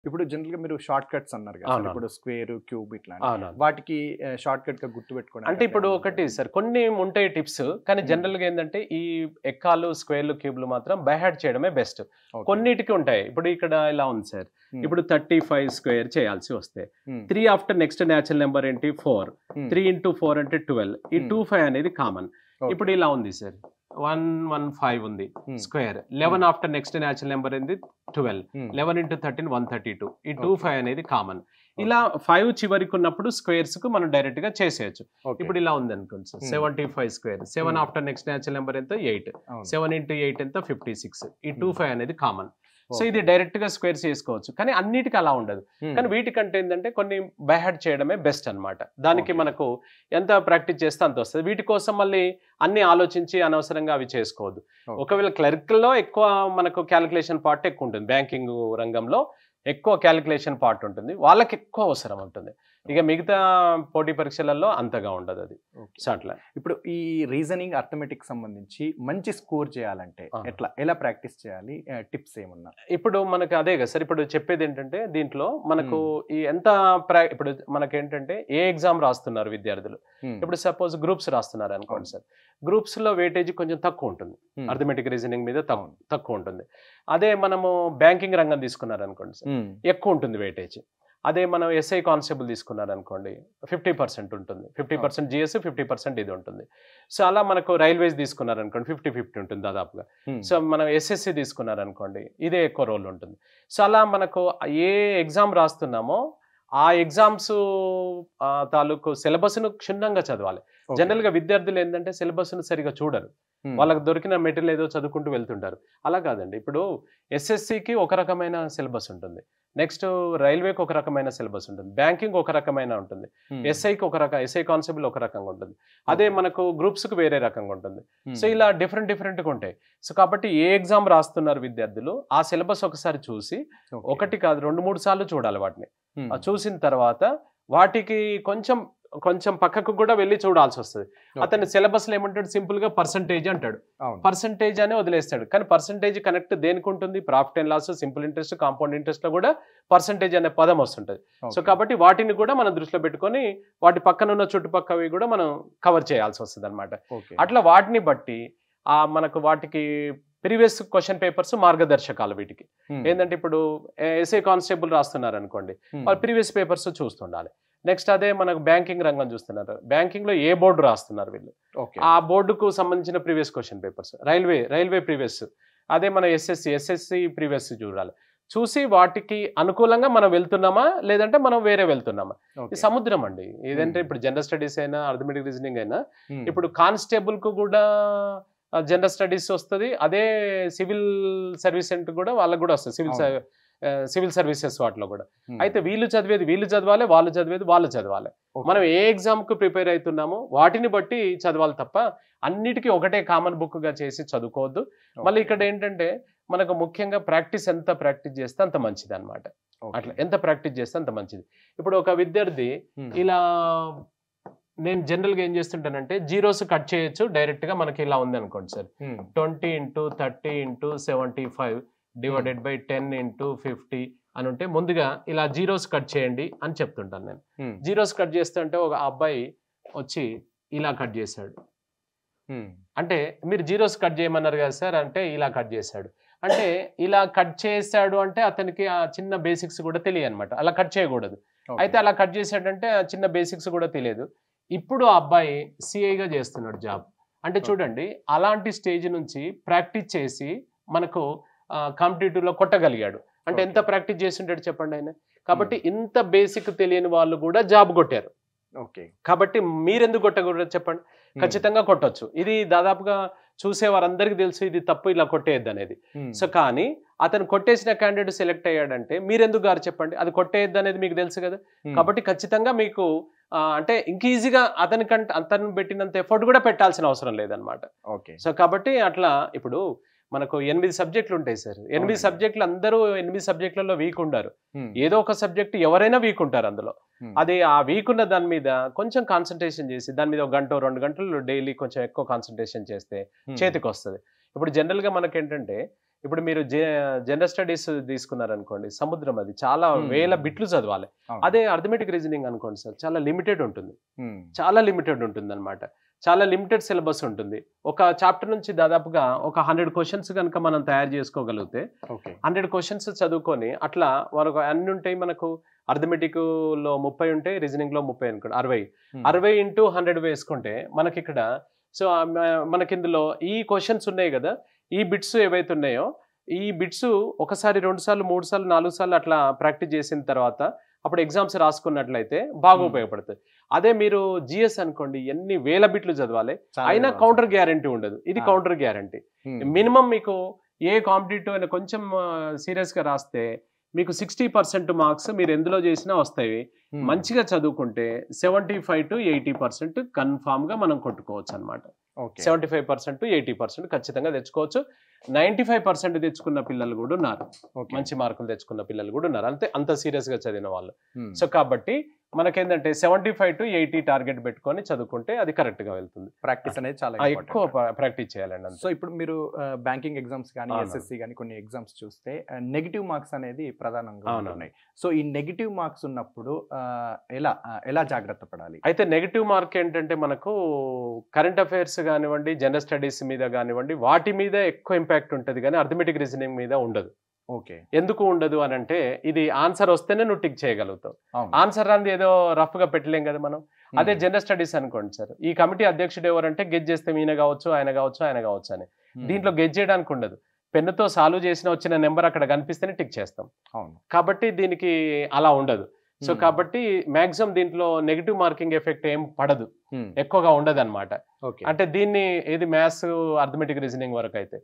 ఇప్పుడు జనరల్‌గా మీరు షార్ట్ కట్స్ అన్నారు కదా! సార్. అవునవును. ఇప్పుడు స్క్వేర్, క్యూబ్ ఇట్లాంటి. అవునవును. వాటికి షార్ట్ కట్‌గా గుర్తుపెట్టుకోవడానికి అంటే అట్లా ఇప్పుడు ఏమన్నా ఒకటి ఉంటదా? సార్ కొన్ని ఉంటాయి టిప్స్. కానీ హ్మ్. జనరల్‌గా ఏందంటే ఈ ఎక్కాలు, స్క్వేర్‌లు, క్యూబ్‌లు మాత్రం బై హార్ట్ చేయడమే బెస్ట్. ఓకే. కొన్నిటికి ఉంటాయి. ఇప్పుడు ఇక్కడ ఇలా ఉంది సార్. హ్మ్. ఇప్పుడు 35 స్క్వేర్ చేయాల్సి వస్తే హ్మ్. 3 ఆఫ్టర్ నెక్స్ట్ న్యాచురల్ నెంబర్ ఏంటి 4. హ్మ్. 3 ఇంటూ 4 అంటే 12. ఈ హ్మ్. 25 అనేది కామన్. ఓకే. ఇప్పుడు ఇలా ఉంది సార్. 115 ఉంది హ్మ్. స్క్వేర్. హ్మ్. 11 ఆఫ్టర్ నెక్స్ట్ న్యాచురల్ నెంబర్ ఏంది 12. హ్మ్. 11 ఇంటూ 13 132. ఈ ఓకే. 25 అనేది కామన్. ఓకే. ఇలా 5 చివరికి ఉన్నప్పుడు స్క్వేర్స్‌కు మనం డైరెక్ట్‌గా చేసేయొచ్చు. ఓకే. ఇప్పుడు ఇలా ఉందనుకోండి సార్. హ్మ్. 75 స్క్వేర్. 7 హ్మ్. ఆఫ్టర్ నెక్స్ట్ న్యాచురల్ నెంబర్ ఎంత 8. అవును. 7 ఇంటూ 8 ఎంత 56. ఈ హ్మ్. 25 అనేది కామన్. సో ఇది ఓకే. డైరెక్ట్‌గా స్క్వేర్స్ చేసుకోవచ్చు. కానీ అన్నిటికి అలా ఉండదు. హ్మ్. కానీ వీటికంటే ఏందంటే కొన్ని బై హార్ట్ చేయడమే బెస్ట్ అన్నమాట. దానికి ఓకే. మనకు ఎంత ప్రాక్టీస్ చేస్తే అంత వస్తది. వీటి కోసం మళ్ళీ అన్నీ ఆలోచించి అనవసరంగా అవి చేసుకోవద్దు. ఓకే. ఒకవేళ క్లర్క్‌లో ఎక్కువ మనకు కాలిక్యులేషన్ పార్ట్ ఎక్కువ ఉంటుంది. బ్యాంకింగ్ రంగంలో ఎక్కువ కాలిక్యులేషన్ పార్ట్ ఉంటుంది. వాళ్ళకి ఎక్కువ అవసరం ఉంటుంది. ఇక మిగతా పోటీ పరీక్షలలో అంతగా ఉండదది. ఓకే. సో అట్లా. ఇప్పుడు ఈ రీజనింగ్, అర్థమెటిక్ సంబంధించి మంచి స్కోర్ చేయాలంటే ఆ! ఎలా ప్రాక్టీస్ చేయాలి? టిప్స్ ఏమన్నా? ఇప్పుడు మనకు అదే కదా సార్. ఇప్పుడు చెప్పేదేంటంటే దీంట్లో మనకు హ్మ్. ఈ ఎంత ఇప్పుడు మనకేంటంటే ఏ ఎగ్జామ్ రాస్తున్నారు విద్యార్థులు. హ్మ్. ఇప్పుడు సపోజ్ గ్రూప్స్ రాస్తున్నారనుకోండి అవును. సార్. గ్రూప్స్‌లో వెయిటేజ్ కొంచెం తక్కువుంటుంది. హ్మ్. అర్థమెటిక్, రీజనింగ్ మీద అవును. తక్కువుంటుంది. అదే మనము బ్యాంకింగ్ రంగం తీసుకున్నారనుకోండి సార్. హ్మ్. ఎక్కువుంటుంది వెయిటేజ్. అదే మనం ఎస్ఐ కానిస్టేబుల్ తీసుకున్నారనుకోండి 50% ఉంటుంది. ఓకే. 50% జీఎస్, 50% ఇది ఉంటుంది. సో, అలా మనకు రైల్వేస్ తీసుకున్నారనుకోండి 50 ఉంటుంది దాదాపుగా. హ్మ్. సో, మనం ఎస్ఎస్‌సి తీసుకున్నారనుకోండి ఇదే ఎక్కువ రోల్ ఉంటుంది. సో, అలా మనకు ఏ ఎగ్జామ్ రాస్తున్నామో ఆ ఎగ్జామ్స్ తాలూకు సిలబస్‌ను క్షుణ్ణంగా చదవాలి. ఓకే. జనరల్‌గా విద్యార్థులు ఏందంటే సిలబస్‌ను సరిగ్గా చూడరు. హ్మ్. వాళ్ళకి దొరికిన మెటీరియల్ ఏదో చదువుకుంటూ వెళ్తుంటారు. అలా కాదండి. ఇప్పుడు ఎస్ఎస్‌సికి ఒక రకమైన సిలబస్ ఉంటుంది. నెక్స్ట్ రైల్వేకి ఒక రకమైన సిలబస్ ఉంటుంది. బ్యాంకింగ్ ఒక రకమైన ఉంటుంది. హ్మ్. ఎస్ఐకి ఎస్ఐ కానిస్టేబుల్ ఒక రకంగా ఉంటుంది. అదే ఓకే. మనకు గ్రూప్స్‌కి వేరే రకంగా ఉంటుంది. సో, హ్మ్. ఇలా డిఫరెంట్‌గా ఉంటాయి. సో, కాబట్టి ఏ ఎగ్జామ్ రాస్తున్నారు విద్యార్థులు ఆ సిలబస్ ఒకసారి చూసి ఓకే. ఒకటి కాదు 2, 3 సార్లు చూడాలి వాటిని. హ్మ్. చూసిన తర్వాత వాటికి కొంచెం పక్కకు కూడా వెళ్లి చూడాల్సొస్తది. ఓకే. అతని సిలబస్‌లో ఏమంటాడు సింపుల్‌గా పర్సెంటేజ్ అంటాడు. అవును. పర్సెంటేజ్ అనే వదిలేస్తాడు. కానీ పర్సెంటేజ్ కనెక్ట్ దేనికుంటుంది? Profit and loss, simple interest, compound ఇంట్రెస్ట్‌లో కూడా పర్సెంటేజ్ అనే పదం వస్తుంటది. So, okay. కాబట్టి వాటిని కూడా మనం దృష్టిలో పెట్టుకొని వాటి పక్కనున్న చుట్టుపక్కవి కూడా మనం కవర్ చేయాల్సొస్తదనమాట. ఓకే. అట్లా వాటిని బట్టి మనకు వాటికి ప్రీవియస్ క్వెషన్ పేపర్స్ మార్గదర్శకాలు వీటికి. హ్మ్. ఏందంటే ఇప్పుడు ఎస్ఐ కానిస్టేబుల్ రాస్తున్నారనుకోండి. హ్మ్. వాళ్ళు ప్రీవియస్ పేపర్స్ చూస్తుండాలి. నెక్స్ట్ అదే మనకు బ్యాంకింగ్ రంగం చూస్తున్నారు. బ్యాంకింగ్‌లో ఏ బోర్డ్ రాస్తున్నారు వీళ్ళు. ఓకే. ఆ బోర్డుకు సంబంధించిన previous question papers. Railway previous. అదే మన ఎస్ఎస్‌సి ప్రీవియస్ చూడాలి. చూసి వాటికి అనుకూలంగా మనం వెళ్తున్నామా? లేదంటే మనం వేరే వెళ్తున్నామా? ఇది ఓకే. సముద్రం అండి. ఏదంటే హ్మ్. ఇప్పుడు జనరల్ స్టడీస్ అయినా, అర్థమెటిక్, రీజనింగ్ అయినా హ్మ్. ఇప్పుడు కానిస్టేబుల్‌కు కూడా జనరల్ స్టడీస్ వస్తది. అదే సివిల్ సర్వీసెంట్ కూడా వాళ్ళకి కూడా వస్తది. అవును. సివిల్ సర్వీసెస్ వాటిలో కూడా. హ్మ్. అయితే వీళ్ళు చదివేది వీళ్ళు చదవాలి. వాళ్ళు చదివేది వాళ్ళు చదవాలి. ఓకే. మనం ఏ ఎగ్జామ్‌కి ప్రిపేర్ అయితున్నామో వాటిని బట్టి చదవాలి తప్ప అన్నిటికి ఒకటే కామన్ బుక్‌గా చేసి చదువుకోవద్దు. మళ్ళీ ఓకే. ఇక్కడ ఏంటంటే మనకు ముఖ్యంగా ఎంత ప్రాక్టీస్ చేస్తే అంత మంచిదన్నమాట. ఓకే. అట్లా ఎంత ప్రాక్టీస్ చేస్తే అంత మంచిది. ఇప్పుడు ఒక విద్యార్థి హ్మ్. ఇలా నేను జనరల్‌గా ఏం చేస్తుంటానంటే జీరోస్ కట్ చేయొచ్చు. డైరెక్ట్‌గా మనకి ఇలా ఉందనుకోండి సార్. హ్మ్. 20 ఇంటూ 30 ఇంటూ 75 హ్మ్. డివైడెడ్ బై 10 ఇంటూ 50 అనుంటే ముందుగా ఇలా జీరోస్ కట్ చేయండి అని చెప్తుంటాను నేను. హ్మ్. జీరోస్ కట్ చేస్తుంటే ఒక అబ్బాయి వచ్చి ఇలా కట్ చేశాడు. హ్మ్. అంటే మీరు జీరోస్ కట్ చేయమన్నారు కదా సార్! అంటే ఇలా కట్ చేశాడు. అంటే ఇలా కట్ చేశాడు అంటే అతనికి ఆ చిన్న బేసిక్స్ కూడా తెలియనమాట. అలా కట్ చేయకూడదు. అయితే ఓకే. అలా కట్ చేశాడంటే ఆ చిన్న బేసిక్స్ కూడా తెలియదు. ఇప్పుడు ఆ అబ్బాయి సీఐగా చేస్తున్నాడు జాబ్. అంటే ఓకే. చూడండి అలాంటి స్టేజ్ నుంచి ప్రాక్టీస్ చేసి మనకు కాంపిటీటివ్‌లో కొట్టగలిగాడు. అంటే ఎంత ఓకే. ప్రాక్టీస్ చేసుంటాడు చెప్పండి ఆయన. హ్మ్. కాబట్టి ఇంత బేసిక్ తెలియని వాళ్ళు కూడా జాబ్ కొట్టారు. ఓకే. కాబట్టి మీరెందుకు కొట్టకూడదు చెప్పండి? హ్మ్. ఖచ్చితంగా కొట్టొచ్చు. ఇది దాదాపుగా చూసే వారందరికీ తెలుసు ఇది తప్పు ఇలా కొట్టేయొద్దనేది. హ్మ్. సో, కానీ అతను కొట్టేసిన క్యాండిడేట్ సెలెక్ట్ అయ్యాడంటే మీరెందుకు గారు చెప్పండి? అది కొట్టేయొద్దనేది మీకు తెలుసు గదా! హ్మ్. కాబట్టి ఖచ్చితంగా మీకు అంటే ఇంక ఈజీగా అతను పెట్టినంత ఎఫర్ట్ గూడా పెట్టాల్సిన అవసరం లేదనమాట. ఓకే. సో, కాబట్టి అట్లా ఇప్పుడు మనకు 8 సబ్జెక్టులుంటాయి సార్. 8 అవునండి. సబ్జెక్టులు అందరూ 8 సబ్జెక్టులలో వీక్ ఉండరు. హ్మ్. ఏదో ఒక సబ్జెక్ట్ ఎవరైనా వీక్ ఉంటారు అందులో. హ్మ్. అది ఆ వీక్ ఉన్న దాని మీద కొంచెం కాన్సంట్రేషన్ చేసి దాని మీద ఒక గంటో, 2 గంటలు డైలీ కొంచెం ఎక్కువ కాన్సంట్రేషన్ చేస్తే హ్మ్. చేతికొస్తది. ఇప్పుడు జనరల్‌గా మనకేంటంటే ఇప్పుడు మీరు జనరల్ స్టడీస్ తీసుకున్నారనుకోండి, సముద్రం అది చాలా వేల బిట్లు చదవాలి. అదే అర్థమెటిక్ రీజనింగ్ అనుకోండి సార్, చాలా లిమిటెడ్ ఉంటుంది, చాలా లిమిటెడ్ ఉంటుంది అనమాట. చాలా లిమిటెడ్ సిలబస్ ఉంటుంది. ఒక చాప్టర్ నుంచి దాదాపుగా ఒక 100 క్వశ్చన్స్ కనుక మనం తయారు చేసుకోగలిగితే 100 క్వశ్చన్స్ చదువుకొని అట్లా మనకు అన్ని ఉంటాయి. మనకు అర్థమెటిక్ లో 30 ఉంటాయి, రీజనింగ్ లో 30 అనుకోండి, 60 ఇంటూ 100 వేసుకుంటే మనకి ఇక్కడ సో మనకి ఇందులో ఈ క్వశ్చన్స్ ఉన్నాయి కదా, ఈ బిట్స్ ఏవైతే ఉన్నాయో ఈ బిట్స్ ఒకసారి 2 సార్లు 3 సార్లు 4 సార్లు అట్లా ప్రాక్టీస్ చేసిన తర్వాత అప్పుడు ఎగ్జామ్స్ రాసుకున్నట్లయితే బాగా ఉపయోగపడుతుంది. అదే మీరు జిఎస్ అనుకోండి, ఎన్ని వేల బిట్లు చదవాలి, అయినా కౌంటర్ గ్యారంటీ ఉండదు. ఇది కౌంటర్ గ్యారంటీ. మినిమం మీకు ఏ కాంపిటేటివ్ అయినా కొంచెం సీరియస్ గా రాస్తే మీకు 60% మార్క్స్ మీరు ఎందులో చేసినా వస్తాయి. మంచిగా చదువుకుంటే 75 to 80% కన్ఫామ్ గా మనం కొట్టుకోవచ్చు అనమాట. 75% to 80% ఖచ్చితంగా తెచ్చుకోవచ్చు. 95% తెచ్చుకున్న పిల్లలు కూడా ఉన్నారు, మంచి మార్కులు తెచ్చుకున్న పిల్లలు కూడా ఉన్నారు, అంత సీరియస్ గా చదివిన వాళ్ళు. సో కాబట్టి మనకేంటంటే 75 to 80 టార్గెట్ పెట్టుకొని చదువుకుంటే అది కరెక్ట్ గా వెళ్తుంది. ప్రాక్టీస్ అనేది చాలా ఎక్కువ ప్రాక్టీస్ చేయాలండి. సో ఇప్పుడు మీరు బ్యాంకింగ్ ఎగ్జామ్స్ కానీ ఎస్ఎస్సి కానీ కొన్ని ఎగ్జామ్స్ చూస్తే నెగిటివ్ మార్క్స్ అనేది ప్రధానంగా ఉన్నాయి. సో ఈ నెగిటివ్ మార్క్స్ ఉన్నప్పుడు ఎలా జాగ్రత్త పడాలి? అయితే నెగిటివ్ మార్క్ ఏంటంటే మనకు కరెంట్ అఫైర్స్ కానివ్వండి, జనరల్ స్టడీస్ మీద కానివ్వండి, వాటి మీద ఎక్కువ ఇంపాక్ట్ ఉంటుంది కానీ అర్థమెటిక్ రీజనింగ్ మీద ఉండదు. ఎందుకు ఉండదు అని అంటే ఇది ఆన్సర్ వస్తేనే నువ్వు టిక్ చేయగలుగుతావు. ఆన్సర్ రాంది ఏదో రఫ్ గా పెట్టలేం కదా మనం. అదే జనరల్ స్టడీస్ అనుకోండి సార్, ఈ కమిటీ అధ్యక్షుడు ఎవరంటే గెజ్ చేస్తే ఈయన కావచ్చు, ఆయన కావచ్చు, ఆయన కావచ్చు అని. దీంట్లో గెజ్ చేయడానికి ఉండదు. పెన్నుతో సాల్వ్ చేసిన వచ్చిన నెంబర్ అక్కడ కనిపిస్తేనే టిక్ చేస్తాం. కాబట్టి దీనికి అలా ఉండదు. సో కాబట్టి మాక్సిమం దీంట్లో నెగిటివ్ మార్కింగ్ ఎఫెక్ట్ ఏం పడదు, ఎక్కువగా ఉండదు అనమాట. అంటే దీన్ని ఏది మ్యాథ్స్ అర్థమెటిక్ రీజనింగ్ వరకు అయితే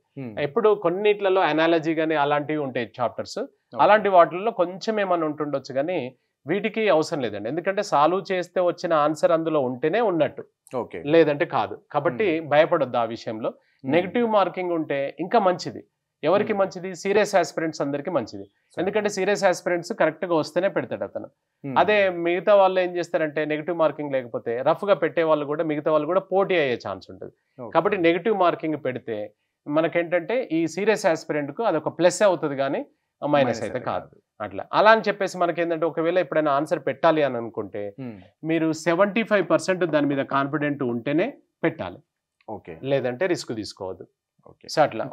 ఎప్పుడు కొన్నిట్లలో అనాలజీ గానీ అలాంటివి ఉంటాయి చాప్టర్స్, అలాంటి వాటిల్లో కొంచెం ఏమన్నా ఉంటుండొచ్చు కానీ వీటికి అవసరం లేదండి. ఎందుకంటే సాల్వ్ చేస్తే వచ్చిన ఆన్సర్ అందులో ఉంటేనే ఉన్నట్టు, లేదంటే కాదు. కాబట్టి భయపడొద్దు ఆ విషయంలో. నెగిటివ్ మార్కింగ్ ఉంటే ఇంకా మంచిది. ఎవరికి మంచిది? సీరియస్ ఆస్పిరెంట్స్ అందరికి మంచిది. ఎందుకంటే సీరియస్ ఆస్పిరెంట్స్ కరెక్ట్ గా వస్తేనే పెడతాడు అతను. అదే మిగతా వాళ్ళు ఏం చేస్తారంటే నెగిటివ్ మార్కింగ్ లేకపోతే రఫ్ గా పెట్టే వాళ్ళు కూడా మిగతా వాళ్ళు కూడా పోటీ అయ్యే ఛాన్స్ ఉంటుంది. కాబట్టి నెగిటివ్ మార్కింగ్ పెడితే మనకేంటంటే ఈ సీరియస్ ఆస్పిరెంట్ కు అదొక ప్లస్ అవుతుంది కానీ మైనస్ అయితే కాదు. అలా అని చెప్పేసి మనకి ఏంటంటే ఒకవేళ ఎప్పుడైనా ఆన్సర్ పెట్టాలి అని అనుకుంటే మీరు 75% దాని మీద కాన్ఫిడెంట్ ఉంటేనే పెట్టాలి, లేదంటే రిస్క్ తీసుకోవద్దు. సో అట్లా.